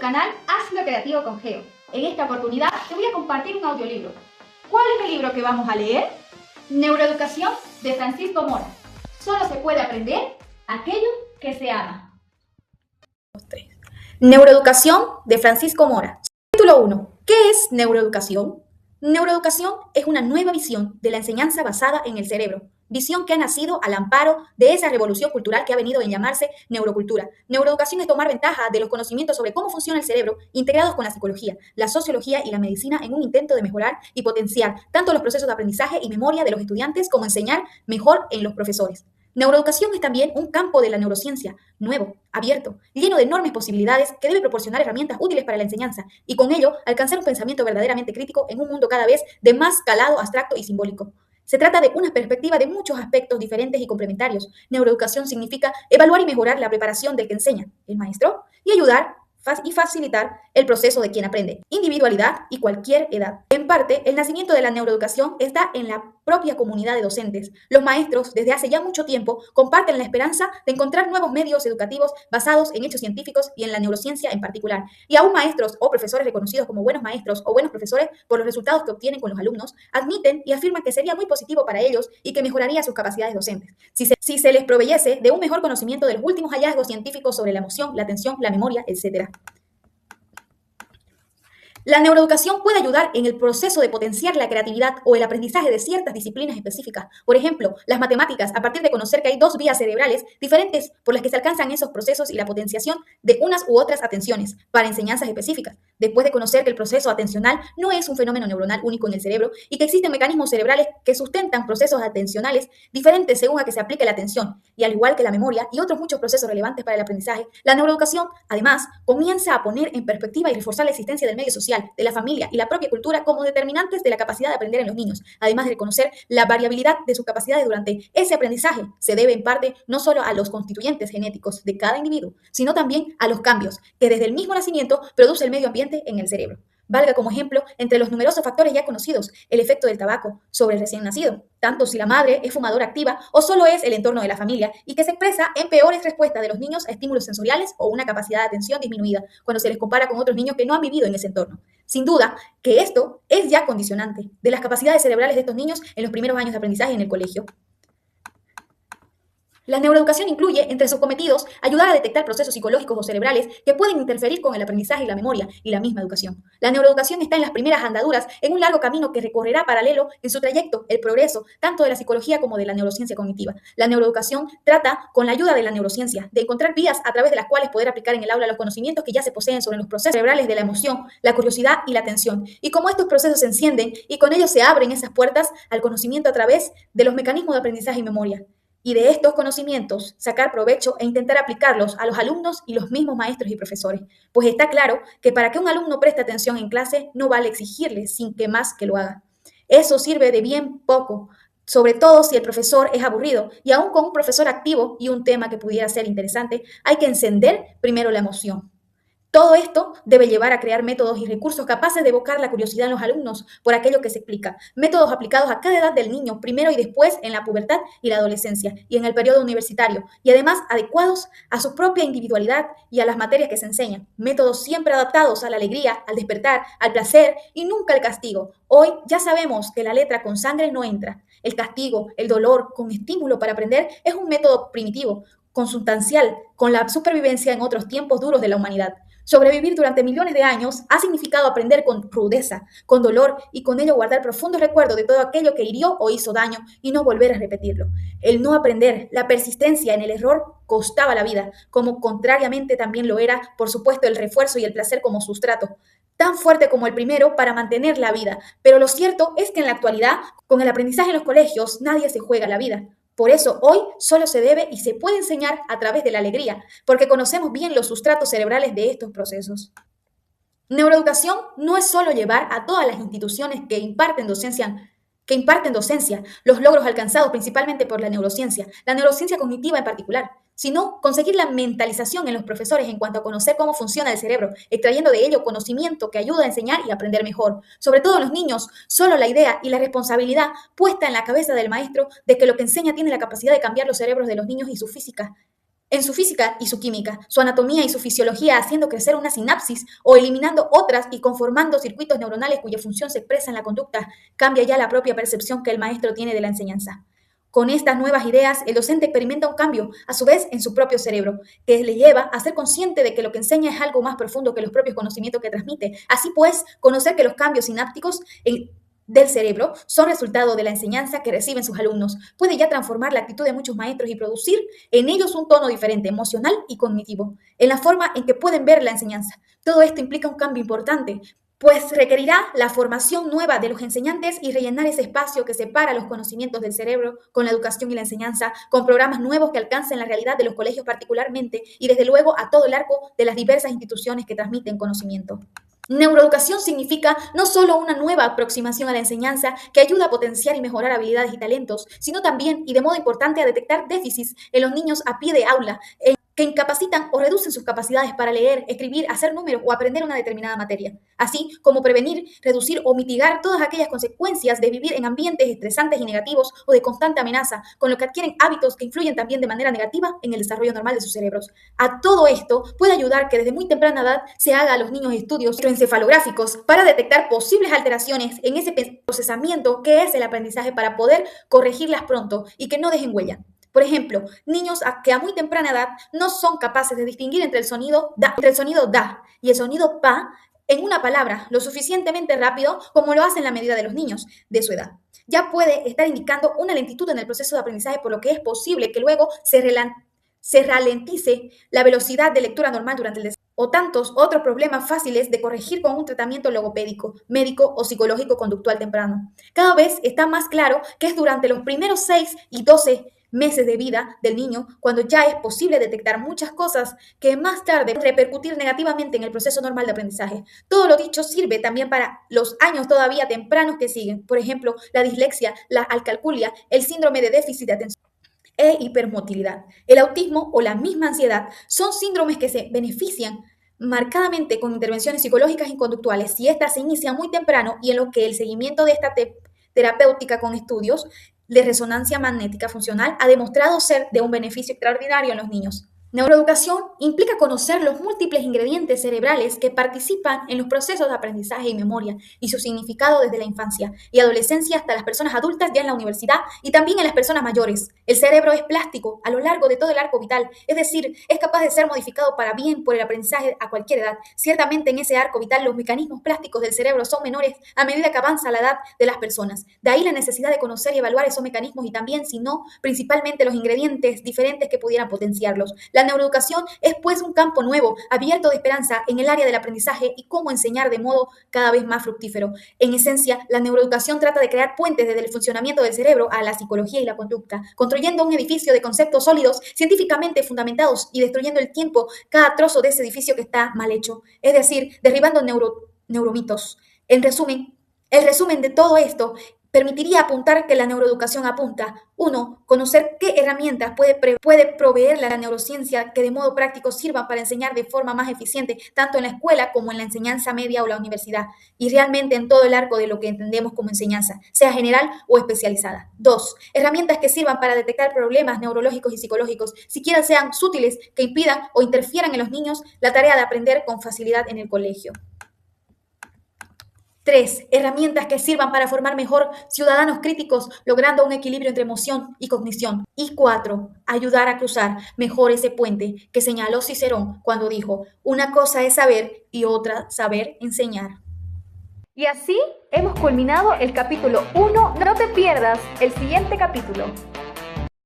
canal Ácido Creativo con Geo. En esta oportunidad te voy a compartir un audiolibro. ¿Cuál es el libro que vamos a leer? Neuroeducación de Francisco Mora. Solo se puede aprender aquello que se ama. Neuroeducación de Francisco Mora. Título 1. ¿Qué es neuroeducación? Neuroeducación es una nueva visión de la enseñanza basada en el cerebro. Visión que ha nacido al amparo de esa revolución cultural que ha venido a llamarse neurocultura. Neuroeducación es tomar ventaja de los conocimientos sobre cómo funciona el cerebro integrados con la psicología, la sociología y la medicina en un intento de mejorar y potenciar tanto los procesos de aprendizaje y memoria de los estudiantes como enseñar mejor en los profesores. Neuroeducación es también un campo de la neurociencia, nuevo, abierto, lleno de enormes posibilidades que debe proporcionar herramientas útiles para la enseñanza y con ello alcanzar un pensamiento verdaderamente crítico en un mundo cada vez de más calado, abstracto y simbólico. Se trata de una perspectiva de muchos aspectos diferentes y complementarios. Neuroeducación significa evaluar y mejorar la preparación del que enseña, el maestro, y ayudar y facilitar el proceso de quien aprende, individualidad y cualquier edad. En parte, el nacimiento de la neuroeducación está en la propia comunidad de docentes. Los maestros, desde hace ya mucho tiempo, comparten la esperanza de encontrar nuevos medios educativos basados en hechos científicos y en la neurociencia en particular. Y aún maestros o profesores reconocidos como buenos maestros o buenos profesores por los resultados que obtienen con los alumnos, admiten y afirman que sería muy positivo para ellos y que mejoraría sus capacidades docentes si se les proveyese de un mejor conocimiento de los últimos hallazgos científicos sobre la emoción, la atención, la memoria, etc. La neuroeducación puede ayudar en el proceso de potenciar la creatividad o el aprendizaje de ciertas disciplinas específicas. Por ejemplo, las matemáticas, a partir de conocer que hay dos vías cerebrales diferentes por las que se alcanzan esos procesos y la potenciación de unas u otras atenciones para enseñanzas específicas. Después de conocer que el proceso atencional no es un fenómeno neuronal único en el cerebro y que existen mecanismos cerebrales que sustentan procesos atencionales diferentes según a que se aplique la atención, y al igual que la memoria y otros muchos procesos relevantes para el aprendizaje, la neuroeducación, además, comienza a poner en perspectiva y reforzar la existencia del medio social, de la familia y la propia cultura como determinantes de la capacidad de aprender en los niños, además de reconocer la variabilidad de sus capacidades durante ese aprendizaje. Se debe en parte no solo a los constituyentes genéticos de cada individuo, sino también a los cambios que desde el mismo nacimiento produce el medio ambiente en el cerebro. Valga como ejemplo, entre los numerosos factores ya conocidos, el efecto del tabaco sobre el recién nacido, tanto si la madre es fumadora activa o solo es el entorno de la familia, y que se expresa en peores respuestas de los niños a estímulos sensoriales o una capacidad de atención disminuida cuando se les compara con otros niños que no han vivido en ese entorno. Sin duda que esto es ya condicionante de las capacidades cerebrales de estos niños en los primeros años de aprendizaje en el colegio. La neuroeducación incluye, entre sus cometidos, ayudar a detectar procesos psicológicos o cerebrales que pueden interferir con el aprendizaje y la memoria y la misma educación. La neuroeducación está en las primeras andaduras en un largo camino que recorrerá paralelo en su trayecto el progreso tanto de la psicología como de la neurociencia cognitiva. La neuroeducación trata, con la ayuda de la neurociencia, de encontrar vías a través de las cuales poder aplicar en el aula los conocimientos que ya se poseen sobre los procesos cerebrales de la emoción, la curiosidad y la atención, y cómo estos procesos se encienden y con ellos se abren esas puertas al conocimiento a través de los mecanismos de aprendizaje y memoria. Y de estos conocimientos sacar provecho e intentar aplicarlos a los alumnos y los mismos maestros y profesores. Pues está claro que para que un alumno preste atención en clase no vale exigirle sin que más que lo haga. Eso sirve de bien poco, sobre todo si el profesor es aburrido, y aún con un profesor activo y un tema que pudiera ser interesante, hay que encender primero la emoción. Todo esto debe llevar a crear métodos y recursos capaces de evocar la curiosidad en los alumnos por aquello que se explica. Métodos aplicados a cada edad del niño, primero y después en la pubertad y la adolescencia y en el periodo universitario, y además adecuados a su propia individualidad y a las materias que se enseñan. Métodos siempre adaptados a la alegría, al despertar, al placer y nunca al castigo. Hoy ya sabemos que la letra con sangre no entra. El castigo, el dolor, con estímulo para aprender es un método primitivo, consustancial con la supervivencia en otros tiempos duros de la humanidad. Sobrevivir durante millones de años ha significado aprender con rudeza, con dolor y con ello guardar profundos recuerdos de todo aquello que hirió o hizo daño y no volver a repetirlo. El no aprender, la persistencia en el error costaba la vida, como contrariamente también lo era, por supuesto, el refuerzo y el placer como sustrato, tan fuerte como el primero para mantener la vida. Pero lo cierto es que en la actualidad, con el aprendizaje en los colegios, nadie se juega la vida. Por eso hoy solo se debe y se puede enseñar a través de la alegría, porque conocemos bien los sustratos cerebrales de estos procesos. Neuroeducación no es solo llevar a todas las instituciones que imparten docencia los logros alcanzados principalmente por la neurociencia cognitiva en particular, sino conseguir la mentalización en los profesores en cuanto a conocer cómo funciona el cerebro, extrayendo de ello conocimiento que ayuda a enseñar y aprender mejor. Sobre todo en los niños, solo la idea y la responsabilidad puesta en la cabeza del maestro de que lo que enseña tiene la capacidad de cambiar los cerebros de los niños y su física en su física y su química, su anatomía y su fisiología, haciendo crecer una sinapsis o eliminando otras y conformando circuitos neuronales cuya función se expresa en la conducta, cambia ya la propia percepción que el maestro tiene de la enseñanza. Con estas nuevas ideas, el docente experimenta un cambio, a su vez, en su propio cerebro, que le lleva a ser consciente de que lo que enseña es algo más profundo que los propios conocimientos que transmite. Así pues, conocer que los cambios sinápticos del cerebro son resultado de la enseñanza que reciben sus alumnos. Puede ya transformar la actitud de muchos maestros y producir en ellos un tono diferente, emocional y cognitivo, en la forma en que pueden ver la enseñanza. Todo esto implica un cambio importante, pues requerirá la formación nueva de los enseñantes y rellenar ese espacio que separa los conocimientos del cerebro con la educación y la enseñanza, con programas nuevos que alcancen la realidad de los colegios particularmente y desde luego a todo el arco de las diversas instituciones que transmiten conocimiento. Neuroeducación significa no solo una nueva aproximación a la enseñanza que ayuda a potenciar y mejorar habilidades y talentos, sino también, y de modo importante, a detectar déficits en los niños a pie de aula, que incapacitan o reducen sus capacidades para leer, escribir, hacer números o aprender una determinada materia, así como prevenir, reducir o mitigar todas aquellas consecuencias de vivir en ambientes estresantes y negativos o de constante amenaza, con lo que adquieren hábitos que influyen también de manera negativa en el desarrollo normal de sus cerebros. A todo esto puede ayudar que desde muy temprana edad se haga a los niños estudios encefalográficos para detectar posibles alteraciones en ese procesamiento que es el aprendizaje para poder corregirlas pronto y que no dejen huella. Por ejemplo, niños que a muy temprana edad no son capaces de distinguir entre el sonido da y el sonido pa en una palabra lo suficientemente rápido como lo hacen la medida de los niños de su edad. Ya puede estar indicando una lentitud en el proceso de aprendizaje, por lo que es posible que luego se ralentice la velocidad de lectura normal durante el desarrollo, o tantos otros problemas fáciles de corregir con un tratamiento logopédico, médico o psicológico conductual temprano. Cada vez está más claro que es durante los primeros 6 y 12 meses de vida del niño, cuando ya es posible detectar muchas cosas que más tarde repercutir negativamente en el proceso normal de aprendizaje. Todo lo dicho sirve también para los años todavía tempranos que siguen, por ejemplo, la dislexia, la alcalculia, el síndrome de déficit de atención e hipermotilidad. El autismo o la misma ansiedad son síndromes que se benefician marcadamente con intervenciones psicológicas y conductuales si éstas se inician muy temprano y en lo que el seguimiento de esta terapéutica con estudios de resonancia magnética funcional ha demostrado ser de un beneficio extraordinario en los niños. Neuroeducación implica conocer los múltiples ingredientes cerebrales que participan en los procesos de aprendizaje y memoria y su significado desde la infancia y adolescencia hasta las personas adultas ya en la universidad y también en las personas mayores. El cerebro es plástico a lo largo de todo el arco vital, es decir, es capaz de ser modificado para bien por el aprendizaje a cualquier edad. Ciertamente en ese arco vital los mecanismos plásticos del cerebro son menores a medida que avanza la edad de las personas. De ahí la necesidad de conocer y evaluar esos mecanismos y también, si no, principalmente los ingredientes diferentes que pudieran potenciarlos. La neuroeducación es pues un campo nuevo, abierto de esperanza en el área del aprendizaje y cómo enseñar de modo cada vez más fructífero. En esencia, la neuroeducación trata de crear puentes desde el funcionamiento del cerebro a la psicología y la conducta, construyendo un edificio de conceptos sólidos, científicamente fundamentados y destruyendo el tiempo cada trozo de ese edificio que está mal hecho, es decir, derribando neuromitos. En resumen, el resumen de todo esto permitiría apuntar que la neuroeducación apunta: 1. Conocer qué herramientas puede proveer la neurociencia que de modo práctico sirvan para enseñar de forma más eficiente, tanto en la escuela como en la enseñanza media o la universidad, y realmente en todo el arco de lo que entendemos como enseñanza, sea general o especializada. 2. Herramientas que sirvan para detectar problemas neurológicos y psicológicos, siquiera sean sutiles, que impidan o interfieran en los niños la tarea de aprender con facilidad en el colegio. 3. Herramientas que sirvan para formar mejor ciudadanos críticos, logrando un equilibrio entre emoción y cognición. Y 4. Ayudar a cruzar mejor ese puente que señaló Cicerón cuando dijo: una cosa es saber y otra saber enseñar. Y así hemos culminado el capítulo 1. No te pierdas el siguiente capítulo.